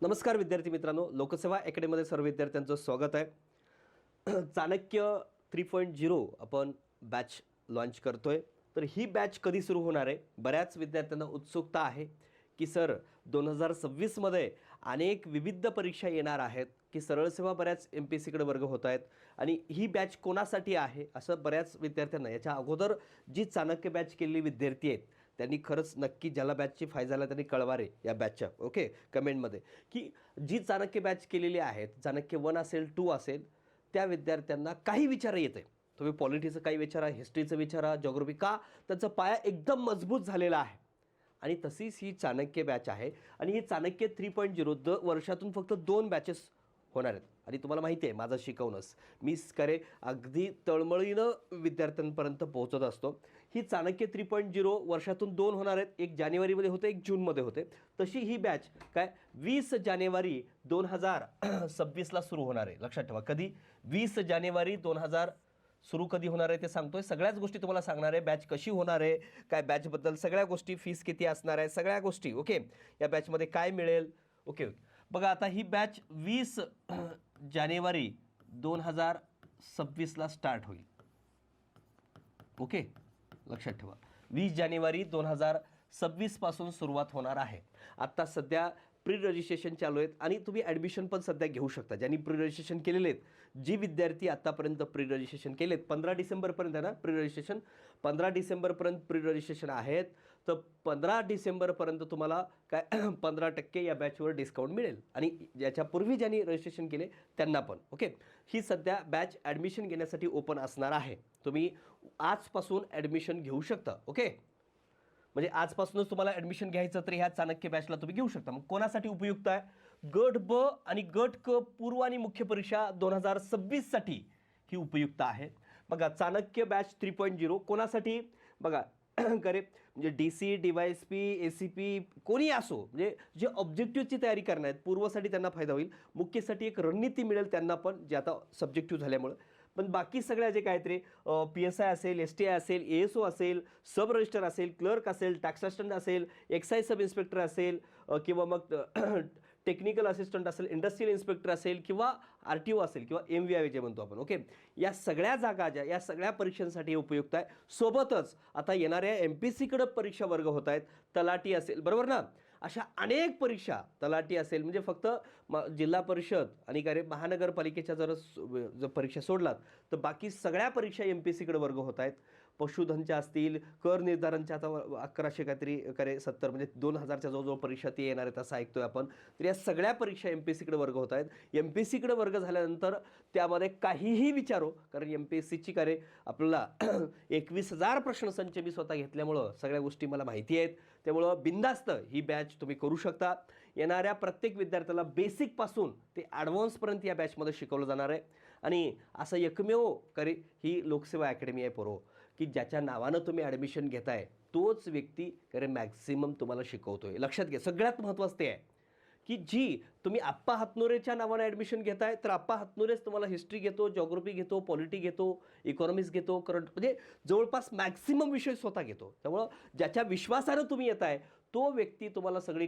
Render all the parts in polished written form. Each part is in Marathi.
नमस्कार विद्यार्थी मित्रांनो, लोकसेवा अकॅडमीमध्ये सर्व विद्यार्थ्यांचं स्वागत आहे. चाणक्य 3.0 आपण बॅच लॉन्च करतोय. तर ही बॅच कधी सुरू होणार आहे? बऱ्याच विद्यार्थ्यांना उत्सुकता आहे की सर 2026 मध्ये अनेक विविध परीक्षा येणार आहेत, की सरळ सेवा बऱ्याच MPSCकडे वर्ग होत आहेत आणि ही बॅच कोणासाठी आहे असं बऱ्याच विद्यार्थ्यांना, याच्या अगोदर जी चाणक्य बॅच केलेली विद्यार्थी आहेत त्यांनी खरंच नक्की ज्याला बॅचची फायदा झाला त्यांनी कळवा रे या बॅचच्या ओके कमेंटमध्ये, की जी चाणक्य बॅच केलेली आहेत, चाणक्य 1 असेल 2 असेल, त्या विद्यार्थ्यांना काही विचार येते. तुम्ही पॉलिटिक्सचं काही विचारा, हिस्ट्रीचं विचारा, जिओग्राफी, का त्यांचा पाया एकदम मजबूत झालेला आहे. आणि तशीच ही चाणक्य बॅच आहे आणि ही चाणक्य 3.0 वर्षातून फक्त 2 बॅचेस होणार आहेत. आणि तुम्हाला माहिती आहे माझं शिकवणंच मी अगदी तळमळीनं विद्यार्थ्यांपर्यंत पोहोचत असतो. ही चाणक्य 3.0 वर्षातून 2 होणार आहेत. एक जानेवारीमध्ये होते, एक जूनमध्ये होते. तशी ही बॅच 20 जानेवारी 2026ला सुरू होणार आहे. लक्षात ठेवा, कधी 20 जानेवारी 2000 सुरू कधी होणार आहे ते सांगतोय. सगळ्याच गोष्टी तुम्हाला सांगणार आहे. बॅच कशी होणार आहे, काय बॅचबद्दल सगळ्या गोष्टी, फीस किती असणार आहे, सगळ्या गोष्टी ओके. या बॅचमध्ये काय मिळेल ओके. बघा, आता ही बॅच 20 जानेवारी 2026ला स्टार्ट होईल ओके. लक्षात ठेवा, 20 जानेवारी 2026 पासून सुरुवात होणार आहे. आत्ता सध्या प्री रजिस्ट्रेशन चालू आहेत आणि तुम्ही ॲडमिशन पण सध्या घेऊ शकता. ज्यांनी प्री रजिस्ट्रेशन केलेले आहेत, जी विद्यार्थी आत्तापर्यंत प्री रजिस्ट्रेशन केलेत, 15 डिसेंबरपर्यंत आहे ना प्री रजिस्ट्रेशन, 15 डिसेंबरपर्यंत प्री रजिस्ट्रेशन आहेत. तर 15 डिसेंबरपर्यंत तुम्हाला 15% या बॅचवर डिस्काउंट मिळेल आणि याच्यापूर्वी ज्यांनी रजिस्ट्रेशन केले त्यांना पण ओके. ही सध्या बॅच ॲडमिशन घेण्यासाठी ओपन असणार आहे. तुम्ही आजपासून ॲडमिशन घेऊ शकता ओके. म्हणजे आजपासूनच तुम्हाला ॲडमिशन घ्यायचं तर ह्या चाणक्य बॅचला तुम्ही घेऊ शकता. मग कोणासाठी उपयुक्त आहे? गट ब आणि गट क पूर्व आणि मुख्य परीक्षा 2026साठी ही उपयुक्त आहे. बघा, चाणक्य बॅच 3.0 कोणासाठी? बघा करे म्हणजे DC, DYSP, ACP कोणी असो, म्हणजे जे ऑब्जेक्टिव्हची तयारी करणार आहेत पूर्वसाठी त्यांना फायदा होईल. मुख्यसाठी एक रणनीती मिळेल त्यांना पण, जे आता सब्जेक्टिव्ह झाल्यामुळं. पण बाकी सगळ्या जे काहीतरी PSI असेल, STI असेल, ASO असेल, सब रजिस्टर असेल, क्लर्क असेल, टॅक्स असिस्टंट असेल, एक्साईज सब इन्स्पेक्टर असेल, किंवा मग टेक्निकल असिस्टंट असेल, इंडस्ट्रियल इन्स्पेक्टर असेल, किंवा RTO असेल, किंवा MVI जे म्हणतो आपण ओके. या सगळ्या जागा ज्या, या सगळ्या परीक्षांसाठी उपयुक्त आहे. सोबतच आता येणाऱ्या MPSCकडे परीक्षा वर्ग होत आहेत. तलाठी असेल, बरोबर ना, अशा अनेक परीक्षा, तलाठी असेल म्हणजे फक्त जिल्हा परिषद आणि महानगरपालिकेच्या जर परीक्षा सोडलात तर बाकी सगळ्या परीक्षा MPSCकडे वर्ग होत आहेत. पशुधनच्या असतील, कर निर्धारणच्या आता 1100 काहीतरी 70 म्हणजे 2000च्या जवळजवळ परीक्षा ती येणार आहेत असं ऐकतोय आपण. तर या सगळ्या परीक्षा MPSCकडे वर्ग होत आहेत. MPSCकडे वर्ग झाल्यानंतर त्यामध्ये काहीही विचारो, कारण MPSCची आपल्याला 21,000 प्रश्नसंच मी स्वतः घेतल्यामुळं सगळ्या गोष्टी मला माहिती आहेत. त्यामुळं बिंदास्त ही बॅच तुम्ही करू शकता. येणाऱ्या प्रत्येक विद्यार्थ्याला बेसिकपासून ते ॲडव्हान्सपर्यंत या बॅचमध्ये शिकवलं जाणार आहे. आणि असं एकमेव ही लोकसेवा अकॅडमी आहे पोरो, की ज्याच्या नावानं तुम्ही ॲडमिशन घेताय तोच व्यक्ती मॅक्सिमम तुम्हाला शिकवतोय. लक्षात घ्या, सगळ्यात महत्त्वाचं ते आहे की जी तुम्ही आप्पा हातनुरेच्या नावानं ॲडमिशन घेताय तर आप्पा हातनुरेच तुम्हाला हिस्ट्री घेतो, जिओग्राफी घेतो, पॉलिटी घेतो, इकॉनॉमिक्स घेतो, करंट, म्हणजे जवळपास मॅक्सिमम विषय स्वतः घेतो. त्यामुळं ज्याच्या विश्वासानं तुम्ही येताय तो व्यक्ती तुम्हाला सगळी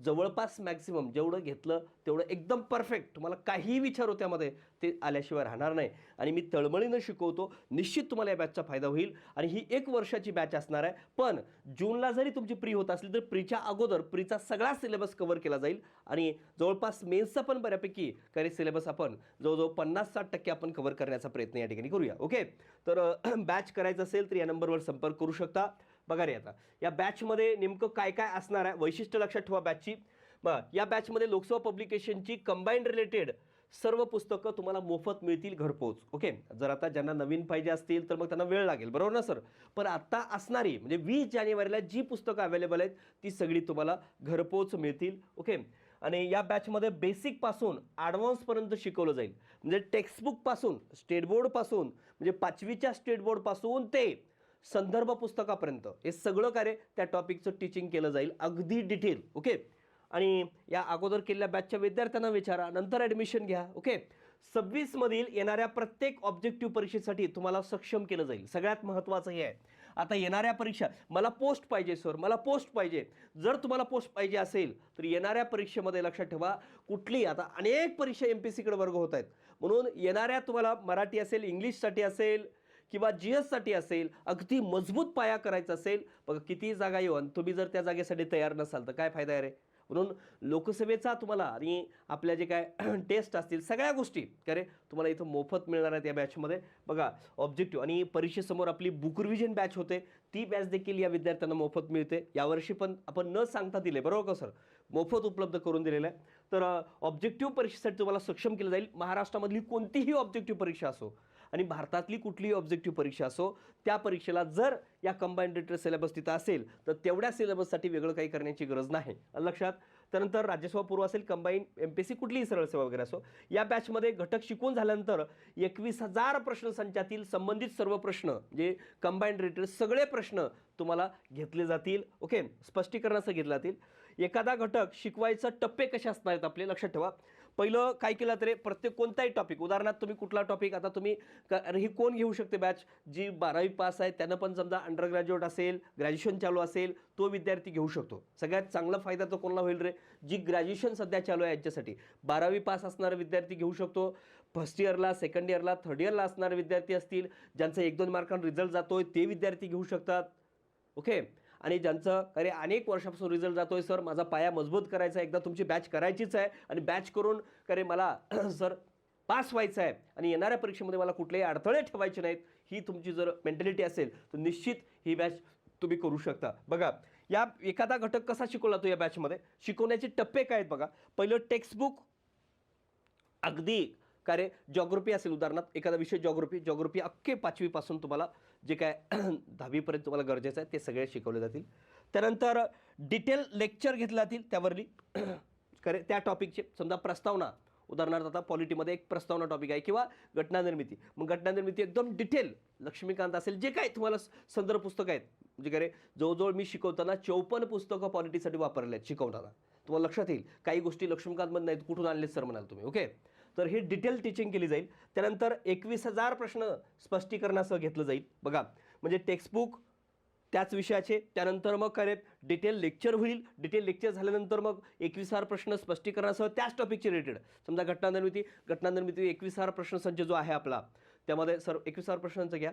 जवळपास मॅक्सिमम जेवढं घेतलं तेवढं एकदम परफेक्ट, तुम्हाला काहीही विचारू त्यामध्ये ते आल्याशिवाय राहणार नाही. आणि मी तळमळीनं शिकवतो. निश्चित तुम्हाला या बॅचचा फायदा होईल. आणि ही 1 वर्षाची बॅच असणार आहे. पण जूनला जरी तुमची प्री होत असली तर प्रीच्या अगोदर प्रीचा सगळा सिलेबस कव्हर केला जाईल. आणि जवळपास मेन्सचा पण बऱ्यापैकी सिलेबस आपण जवळजवळ 50-60% आपण कव्हर करण्याचा प्रयत्न या ठिकाणी करूया ओके. तर बॅच करायचं असेल तर या नंबरवर संपर्क करू शकता. बघा रे, आता या बॅचमध्ये नेमकं काय काय असणार आहे, वैशिष्ट्य लक्षात ठेवा बॅचची. या बॅचमध्ये लोकसेवा पब्लिकेशनची कंबाईंड रिलेटेड सर्व पुस्तकं तुम्हाला मोफत मिळतील घरपोच ओके. जर आता ज्यांना नवीन पाहिजे असतील तर मग त्यांना वेळ लागेल, बरोबर ना सर. पण आता असणारी म्हणजे 20 जानेवारीला जी पुस्तकं अवेलेबल आहेत ती सगळी तुम्हाला घरपोच मिळतील ओके. आणि या बॅचमध्ये बेसिकपासून ॲडव्हान्सपर्यंत शिकवलं जाईल. म्हणजे टेक्स्टबुकपासून, स्टेट बोर्डपासून, म्हणजे 5वीच्या स्टेट बोर्डपासून ते संदर्भ पुस्तकापर्यंत हे सगळं त्या टॉपिकचं टीचिंग केलं जाईल अगदी डिटेल ओके. आणि या अगोदर केलेल्या बॅचच्या विद्यार्थ्यांना विचारा, नंतर ॲडमिशन घ्या ओके. 26 मधील येणाऱ्या प्रत्येक ऑब्जेक्टिव्ह परीक्षेसाठी तुम्हाला सक्षम केलं जाईल. सगळ्यात महत्त्वाचं हे आहे. आता येणाऱ्या परीक्षा, मला पोस्ट पाहिजे सर, मला पोस्ट पाहिजे. जर तुम्हाला पोस्ट पाहिजे असेल तर येणाऱ्या परीक्षेमध्ये लक्षात ठेवा, कुठली आता अनेक परीक्षा MPSCकडे वर्ग होत आहेत, म्हणून येणाऱ्या तुम्हाला मराठी असेल, इंग्लिशसाठी असेल किंवा GS साठी असेल, अगदी मजबूत पाया करायचा असेल, बघा किती जागा येऊ आणि तुम्ही जर त्या जागेसाठी तयार नसाल तर काय फायदा आहे रे. म्हणून लोकसेवेचा तुम्हाला आणि आपल्या जे काय टेस्ट असतील सगळ्या गोष्टी करे तुम्हाला इथं मोफत मिळणार आहेत या बॅचमध्ये. बघा ऑब्जेक्टिव्ह आणि परीक्षेसमोर आपली बुक रिव्हिजन बॅच होते, ती बॅच देखील या विद्यार्थ्यांना मोफत मिळते. यावर्षी पण आपण न सांगता दिले, बरोबर का सर, मोफत उपलब्ध करून दिलेलं आहे. तर ऑब्जेक्टिव्ह परीक्षेसाठी तुम्हाला सक्षम केलं जाईल. महाराष्ट्रामधली कोणतीही ऑब्जेक्टिव्ह परीक्षा असो आणि भारतातली कुठलीही ऑब्जेक्टिव्ह परीक्षा असो, त्या परीक्षेला जर या कंबाईंड रिटेल सिलेबस तिथं असेल तर तेवढ्या सिलेबससाठी वेगळं काही करण्याची गरज नाही, लक्षात. त्यानंतर राज्यसेवा पूर्व असेल, कंबाईंड MPSC कुठलीही सरळ सेवा वगैरे असो, या बॅचमध्ये घटक शिकून झाल्यानंतर 21,000 प्रश्नसंचातील संबंधित सर्व प्रश्न जे कंबाईंड रिटेल सगळे प्रश्न तुम्हाला घेतले जातील. ओके, स्पष्टीकरणासह घेतले जातील. एखादा घटक शिकवायचा टप्पे कसे असणार आहेत आपले लक्षात ठेवा. पहिलं काय केलं तरी प्रत्येक कोणताही टॉपिक, उदाहरणार्थ तुम्ही कुठला टॉपिक, आता तुम्ही ही कोण घेऊ शकते बॅच, जी 12वी पास आहे त्यानं पण समजा अंडर ग्रॅज्युएट असेल, ग्रॅज्युएशन चालू असेल, तो विद्यार्थी घेऊ शकतो. सगळ्यात चांगला फायदा तो कोणाला होईल रे, जी ग्रॅज्युएशन सध्या चालू आहे यांच्यासाठी 12वी पास असणारा विद्यार्थी घेऊ शकतो. फर्स्ट इयरला, सेकंड इयरला, थर्ड इयरला असणारे विद्यार्थी असतील, ज्यांचा 1-2 मार्कांनी रिझल्ट जातोय ते विद्यार्थी घेऊ शकतात. ओके, आणि ज्यांचं अरे अनेक वर्षापासून रिझल्ट जातोय, सर माझा पाया मजबूत करायचा आहे, एकदा तुमची बॅच करायचीच आहे आणि बॅच करून अरे मला सर पास व्हायचं आहे आणि येणाऱ्या परीक्षेमध्ये मला कुठलेही अडथळे ठेवायचे नाहीत, ही तुमची जर मेंटॅलिटी असेल तर निश्चित ही बॅच तुम्ही करू शकता. बघा या एखादा घटक कसा शिकवला तो या बॅचमध्ये, शिकवण्याचे टप्पे काय आहेत बघा. पहिलं टेक्स्टबुक, अगदी का रे जॉग्राफी असेल, उदाहरणार्थ एखादा विषय जॉग्राफी अख्खे 5वी पासून तुम्हाला जे काय 10वीपर्यंत तुम्हाला गरजेचं आहे ते सगळे शिकवले जातील. त्यानंतर डिटेल लेक्चर घेतले जातील त्यावरली करे त्या टॉपिकचे. समजा प्रस्तावना, उदाहरणार्थ आता पॉलिटीमध्ये एक प्रस्तावना टॉपिक आहे किंवा घटना निर्मिती, मग घटना निर्मिती एकदम डिटेल लक्ष्मीकांत असेल, जे काय तुम्हाला संदर्भ पुस्तक आहेत, म्हणजे काय रे जवळजवळ मी शिकवताना 54 पुस्तकं पॉलिटीसाठी वापरले आहेत शिकवताना. तुम्हाला लक्षात येईल काही गोष्टी लक्ष्मीकांतमध्ये नाहीत, कुठून आणले सर म्हणाल तुम्ही. ओके, तर ही डिटेल टीचिंग केली जाईल. त्यानंतर 21,000 प्रश्न स्पष्टीकरणासह घेतलं जाईल. बघा म्हणजे टेक्स्टबुक त्याच विषयाचे, त्यानंतर मग काय डिटेल लेक्चर होईल. डिटेल लेक्चर झाल्यानंतर मग 21,000 प्रश्न स्पष्टीकरणासह त्याच टॉपिकचे रिलेटेड. समजा घटना निर्मिती 21,000 प्रश्नसंच जो आहे आपला, त्यामध्ये सर 21,000 प्रश्नांचं घ्या,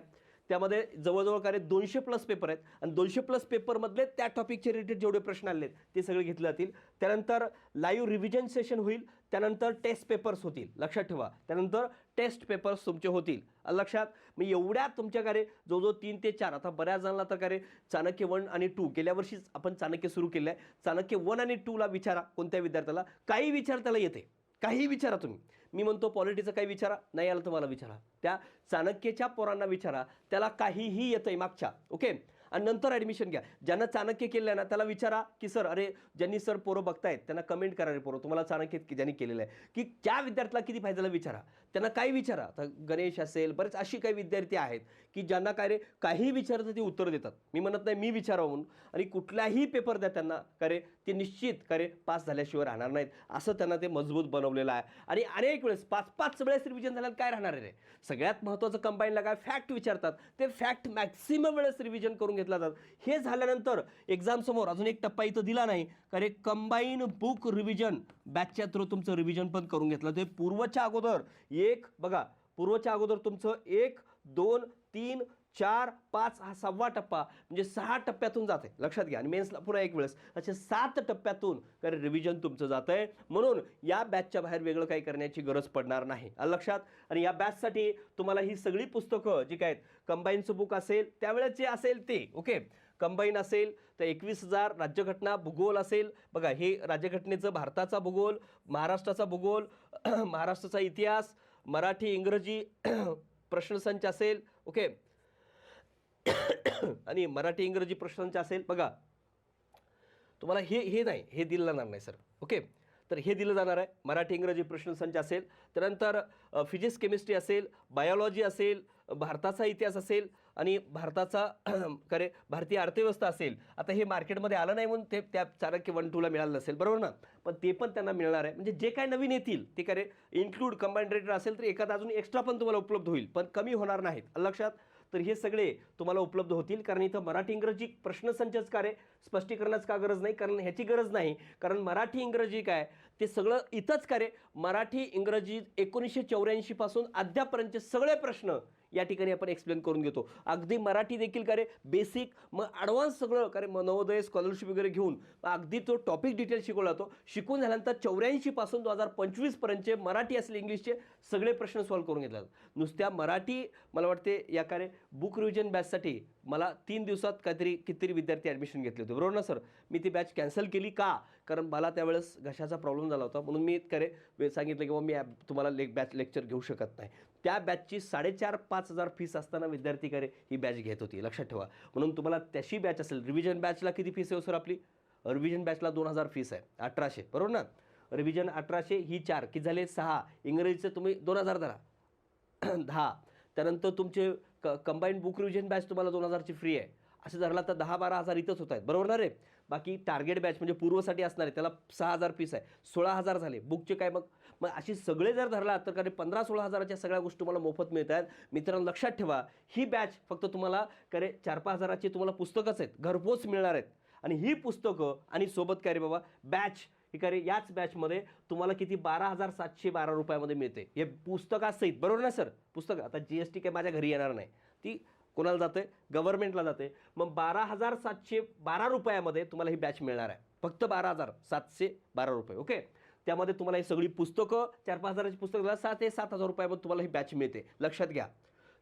त्यामध्ये जवळजवळ काय 200+ पेपर आहेत आणि 200+ पेपरमधले त्या टॉपिकचे रिलेटेड जेवढे प्रश्न आले ते सगळे घेतले जातील. त्यानंतर लाईव्ह रिव्हिजन सेशन होईल. त्यानंतर टेस्ट पेपर्स होतील, लक्षात ठेवा. त्यानंतर टेस्ट पेपर्स तुमचे होतील, लक्षात. मग एवढ्या तुमच्या काय जवळजवळ 3 ते 4, आता बऱ्याच जणांना तर काय चाणक्य 1 आणि 2 गेल्या वर्षीच आपण चाणक्य सुरू केलं आहे. चाणक्य 1 आणि 2ला विचारा कोणत्या विद्यार्थ्याला, काही विचार त्याला येते, काही विचारा तुम्ही. मी म्हणतो पॉलिटीचं काही विचारा, नाही आलं तर मला विचारा. त्या चाणक्यच्या पोरांना विचारा, त्याला काहीही येतंय मागच्या. ओके, आणि नंतर ॲडमिशन घ्या. ज्यांना चाणक्य केलं आहे ना त्याला विचारा की सर अरे ज्यांनी सर पोरं बघतायत त्यांना कमेंट करा रे पोरं, तुम्हाला चाणक्य ज्यांनी केलेलं आहे, की त्या विद्यार्थ्याला किती फायद्याला विचारा, त्यांना काही विचारा. आता गणेश असेल, बरेच अशी काही विद्यार्थी आहेत की ज्यांना काय रे काही विचारतं ते उत्तर देतात. मी म्हणत नाही मी विचारावं म्हणून, आणि कुठलाही पेपर द्या त्यांना का रे ते निश्चित का रे पास झाल्याशिवाय राहणार नाहीत, असं त्यांना ते मजबूत बनवलेलं आहे. आणि अनेक वेळेस 5-5 वेळेस रिव्हिजन झाल्यानं काय राहणार आहे रे. सगळ्यात महत्त्वाचं कंबाईनला काय फॅक्ट विचारतात, ते फॅक्ट मॅक्सिमम वेळेस रिव्हिजन करून घेतला जातात. हे झाल्यानंतर एक्झाम समोर अजून एक टप्पा इथं दिला नाही का रे, कंबाईन बुक रिव्हिजन बॅचच्या थ्रू तुमचं रिव्हिजन पण करून घेतलं. ते पूर्वच्या अगोदर बघा पूर्वच्या अगोदर तुमचं 1, 2, 3, 4, 5 हा 6वा टप्पा, म्हणजे 6 टप्प्यातून जाते, लक्षात घ्या. आणि मेन्सला पुन्हा एक वेळेस असे 7 टप्प्यातून कारण रिव्हिजन तुमचं जात आहे. म्हणून या बॅचच्या बाहेर वेगळं काही करण्याची गरज पडणार नाही, लक्षात. आणि या बॅचसाठी तुम्हाला ही सगळी पुस्तकं जी काय कंबाईनचं बुक असेल त्यावेळेस जे असेल ते, ओके, कंबाईन असेल तर 21,000, राज्यघटना भूगोल असेल. बघा हे राज्यघटनेचं भारताचा भूगोल, महाराष्ट्राचा भूगोल, महाराष्ट्राचा इतिहास, मराठी इंग्रजी प्रश्नसंच असेल. ओके, आणि मराठी इंग्रजी प्रश्नांचे असेल. बघा तुम्हाला हे नाही, हे दिलं जाणार नाही सर. ओके, तर हे दिलं जाणार आहे. मराठी इंग्रजी प्रश्नसंच असेल, त्यानंतर फिजिक्स केमिस्ट्री असेल, बायोलॉजी असेल, भारताचा इतिहास असेल आणि भारताचा करे भारतीय अर्थव्यवस्था असेल. आता हे मार्केटमध्ये आलं नाही म्हणून ते त्या चाणक्य 1, 2ला मिळालं नसेल, बरोबर ना, पण ते पण त्यांना मिळणार आहे. म्हणजे जे काय नवीन येतील ते करे इन्क्लूड कंबाईंड रेटर असेल तर एखादा अजून एक्स्ट्रा पण तुम्हाला उपलब्ध होईल, पण कमी होणार नाहीत, लक्षात. तर हे सगळे तुम्हाला उपलब्ध होतील, कारण इथं मराठी इंग्रजी प्रश्नसंचच का रे, स्पष्टीकरणाच का गरज नाही, कारण ह्याची गरज नाही, कारण मराठी इंग्रजी काय ते सगळं इथंच का रे, मराठी इंग्रजी 1984 पासून अद्यापर्यंतचे सगळे प्रश्न या ठिकाणी आपण एक्सप्लेन करून घेतो. अगदी मराठी देखील का रे बेसिक, मग ॲडव्हान्स सगळं का रे नवोदय स्कॉलरशिप वगैरे घेऊन अगदी तो टॉपिक डिटेल शिकवला जातो. शिकून झाल्यानंतर 84 पासून 2025 पर्यंतचे मराठी असले इंग्लिशचे सगळे प्रश्न सॉल्व्ह करून घेतले जातात. नुसत्या मराठी मला वाटते या का रे बुक रिव्हिजन बॅचसाठी मला 3 दिवसात काहीतरी कितीतरी विद्यार्थी ॲडमिशन घेतले होते, बरोबर ना सर. मी ती बॅच कॅन्सल केली का, कारण मला त्यावेळेस घशाचा प्रॉब्लेम झाला होता, म्हणून मी का रे सांगितलं की मी तुम्हाला बॅच लेक्चर घेऊ शकत नाही. त्या बॅचची 4,500-5,000 फीस असताना विद्यार्थी का रे ही बॅच घेत होती, लक्षात ठेवा. म्हणून तुम्हाला त्याची बॅच असेल. रिव्हिजन बॅचला किती फीस आहे सर आपली, रिव्हिजन बॅचला 2,000 फीस आहे, 1,800 बरोबर ना. रिव्हिजन 1,800, ही 4 किती झाले 6, इंग्रजीचं तुम्ही 2,000 धरा 10. त्यानंतर तुमचे कंबाईंड बुक रिव्हिजन बॅच तुम्हाला 2,000ची फ्री आहे. असं धरला तर 10-12,000 इथंच होत आहेत, बरोबर ना रे. बाकी टार्गेट बॅच म्हणजे पूर्वसाठी असणार आहे, त्याला 6,000 फीस आहे, 16,000 झाले. बुकचे काय मग मग अशी सगळे जर धरला तर का 15-16 हजाराच्या सगळ्या गोष्टी तुम्हाला मोफत मिळत आहेत. मित्रांनो लक्षात ठेवा, ही बॅच फक्त तुम्हाला का रे 4-5 हजाराची तुम्हाला पुस्तकच आहेत, घरपोच मिळणार आहेत. आणि ही पुस्तकं आणि सोबत काय रे बाबा बॅच ही का रे याच बॅचमध्ये तुम्हाला किती 12,712 रुपयामध्ये मिळते, हे पुस्तकासहित, बरोबर ना सर. पुस्तक आता GST काय माझ्या घरी येणार नाही, ती कोणाला जाते, गव्हर्नमेंटला जाते. मग 12,712 रुपयामध्ये तुम्हाला ही बॅच मिळणार आहे, फक्त 12,712 रुपये. ओके, त्यामध्ये तुम्हाला ही सगळी पुस्तकं 4-5 हजाराची पुस्तकं 6 ते 7 हजार रुपयामध्ये तुम्हाला ही बॅच मिळते, लक्षात घ्या.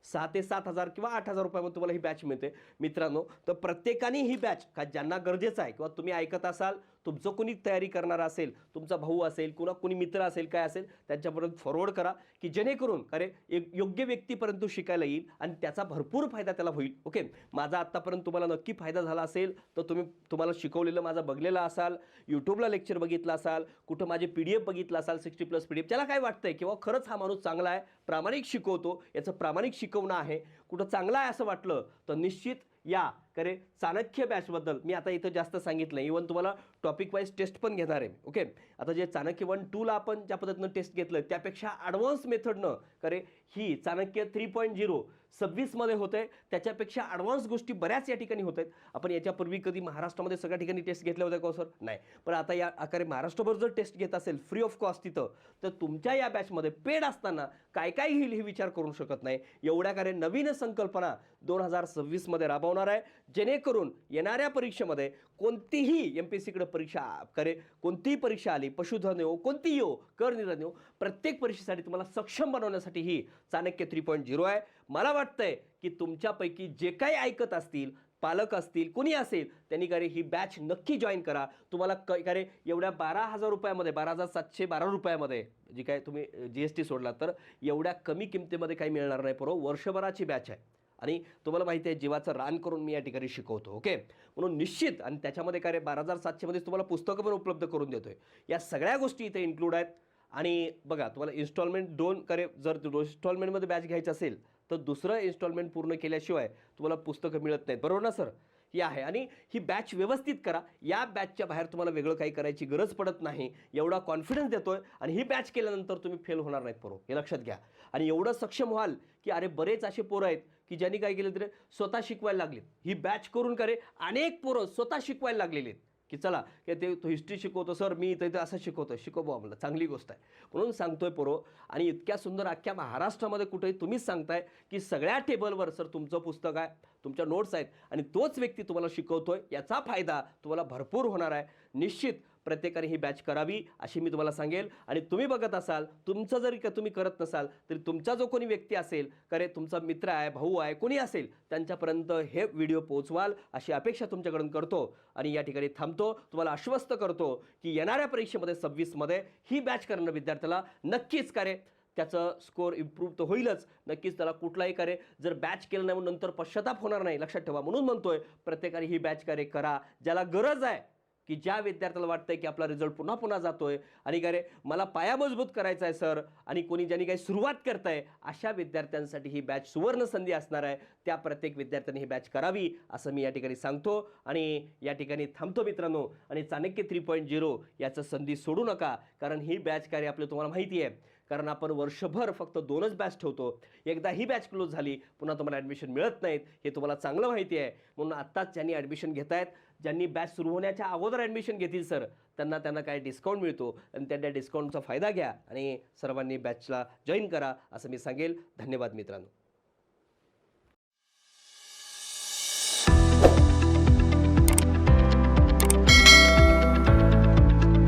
6 ते 7 हजार किंवा 8 हजार रुपयामध्ये तुम्हाला ही बॅच मिळते मित्रांनो. तर प्रत्येकाने ही बॅच का ज्यांना गरजेचं आहे किंवा तुम्ही ऐकत असाल, तुमचं कोणी तयारी करणारा असेल, तुमचा भाऊ असेल, कोणी मित्र असेल, काय असेल, त्यांच्यापर्यंत फॉरवर्ड करा, की जेणेकरून अरे एक योग्य व्यक्तीपर्यंत शिकायला येईल आणि त्याचा भरपूर फायदा त्याला होईल. ओके, माझा आत्तापर्यंत तुम्हाला नक्की फायदा झाला असेल तर तुम्हाला शिकवलेलं माझं बघलेलं असाल, यूट्यूबला लेक्चर बघितलं असाल, कुठं माझे PDF बघितलं असाल 60+ PDF, त्याला काय वाटतंय किंवा खरंच हा माणूस चांगला आहे, प्रामाणिक शिकवतो, याचं प्रामाणिक शिकवणं आहे, कुठं चांगला आहे असं वाटलं तर निश्चित या करे चाणक्य बॅचबद्दल मी आता इथं जास्त सांगितलं. इव्हन तुम्हाला टॉपिक वाईज टेस्ट पण घेणार आहे. ओके, आता जे चाणक्य 1-2ला आपण ज्या पद्धतीनं टेस्ट घेतलं त्यापेक्षा ॲडव्हान्स मेथडनं करे ही चाणक्य 3.0 26मध्ये होते, त्याच्यापेक्षा ॲडव्हान्स गोष्टी बऱ्याच या ठिकाणी होत आहेत. आपण याच्यापूर्वी कधी महाराष्ट्रामध्ये सगळ्या ठिकाणी टेस्ट घेतल्या होत्या का सर? नाही. पण आता या आकारे महाराष्ट्रभर जर टेस्ट घेत असेल फ्री ऑफ कॉस्ट तिथं, तर तुमच्या या बॅचमध्ये पेड असताना काय काय येईल हे विचार करू शकत नाही. एवढ्या कार्य नवीन संकल्पना 2026मध्ये राबवणार आहे, जेणेकरून येणाऱ्या परीक्षेमध्ये कोणतीही MPSCकडे परीक्षा करे, कोणतीही परीक्षा आली, पशुधन हो, कोणतीही हो, करनिर्णय हो, प्रत्येक परीक्षेसाठी तुम्हाला सक्षम बनवण्यासाठी ही चाणक्य 3.0 आहे. मला वाटतंय की तुमच्यापैकी जे काही ऐकत असतील, पालक असतील, कोणी असेल, त्यांनी का रे ही बॅच नक्की जॉईन करा. तुम्हाला का रे एवढ्या 12,000 रुपयामध्ये 12,712 रुपयामध्ये जी काय तुम्ही GST सोडला तर एवढ्या कमी किमतीमध्ये काही मिळणार नाही. वर्षभराची बॅच आहे आणि तुम्हाला माहिती आहे जीवाचं रान करून मी या ठिकाणी शिकवतो. ओके, म्हणून निश्चित आणि त्याच्यामध्ये काय रे 12,700मध्ये तुम्हाला पुस्तकं पण उपलब्ध करून देतोय. या सगळ्या गोष्टी इथे इन्क्लूड आहेत. आणि बघा तुम्हाला इन्स्टॉलमेंट 2 करे जर इन्स्टॉलमेंटमध्ये बॅच घ्यायची असेल तर दुसरं इन्स्टॉलमेंट पूर्ण केल्याशिवाय तुम्हाला पुस्तकं मिळत नाहीत, बरोबर ना सर. ही आहे आणि ही बॅच व्यवस्थित करा. या बॅचच्या बाहेर तुम्हाला वेगळं काही करायची गरज पडत नाही, एवढा कॉन्फिडन्स देतोय. आणि ही बॅच केल्यानंतर तुम्ही फेल होणार नाहीत पोरं, हे लक्षात घ्या. आणि एवढं सक्षम व्हाल की अरे बरेच असे पोरं आहेत की ज्यांनी काय केलं तरी स्वतः शिकवायला लागलेत. ही बॅच करून करे अनेक पोरं स्वतः शिकवायला लागलेले आहेत की चला की ते तो हिस्ट्री शिकवतो सर, मी इथं असं शिकवतो, शिकव आम्हाला, चांगली गोष्ट आहे म्हणून सांगतोय पोरो. आणि इतक्या सुंदर अख्ख्या महाराष्ट्रामध्ये कुठेही तुम्हीच सांगताय की सगळ्या टेबलवर सर तुमचं पुस्तक आहे, तुमच्या नोट्स आहेत आणि तोच व्यक्ती तुम्हाला शिकवतोय, याचा फायदा तुम्हाला भरपूर होणार आहे. निश्चित प्रत्येकाने ही बॅच करावी अशी मी तुम्हाला सांगेल. आणि तुम्ही बघत असाल, तुमचं जरी तुम्ही करत नसाल तरी तुमचा जो कोणी व्यक्ती असेल, करे तुमचा मित्र आहे, भाऊ आहे, कोणी असेल, त्यांच्यापर्यंत हे व्हिडिओ पोहोचवाल अशी अपेक्षा तुमच्याकडून करतो. आणि या ठिकाणी थांबतो. तुम्हाला आश्वस्त करतो की येणाऱ्या परीक्षेमध्ये 26मध्ये ही बॅच करणं विद्यार्थ्याला नक्कीच करे त्याचं स्कोअर इम्प्रूव्ह तर होईलच, नक्कीच त्याला कुठलाही करे जर बॅच केलं नाही म्हणून नंतर पश्चाताप होणार नाही, लक्षात ठेवा. म्हणून म्हणतोय प्रत्येकाने ही बॅच करा ज्याला गरज आहे, की ज्या विद्यार्थ्याला वाटतंय की आपला रिझल्ट पुन्हा पुन्हा जातोय आणि काय रे मला पाया मजबूत करायचा आहे सर, आणि कोणी ज्यांनी काही सुरुवात करताय अशा विद्यार्थ्यांसाठी ही बॅच सुवर्ण संधी असणार आहे. त्या प्रत्येक विद्यार्थ्यांनी ही बॅच करावी असं मी या ठिकाणी सांगतो आणि या ठिकाणी थांबतो मित्रांनो. आणि चाणक्य 3.0 याचं संधी सोडू नका, कारण ही बॅच काय आपलं तुम्हाला माहिती आहे कारण आपण वर्षभर फक्त 2च बॅच ठेवतो. एकदा ही बॅच क्लोज झाली पुन्हा तुम्हाला ॲडमिशन मिळत नाहीत, हे तुम्हाला चांगलं माहिती आहे. म्हणून आत्ताच ज्यांनी ॲडमिशन घेत आहेत, ज्यांनी बॅच सुरू होण्याच्या अगोदर ॲडमिशन घेतील सर, त्यांना काय डिस्काउंट मिळतो आणि त्या डिस्काउंटचा फायदा घ्या आणि सर्वांनी बॅचला जॉईन करा असं मी सांगेल. धन्यवाद मित्रांनो.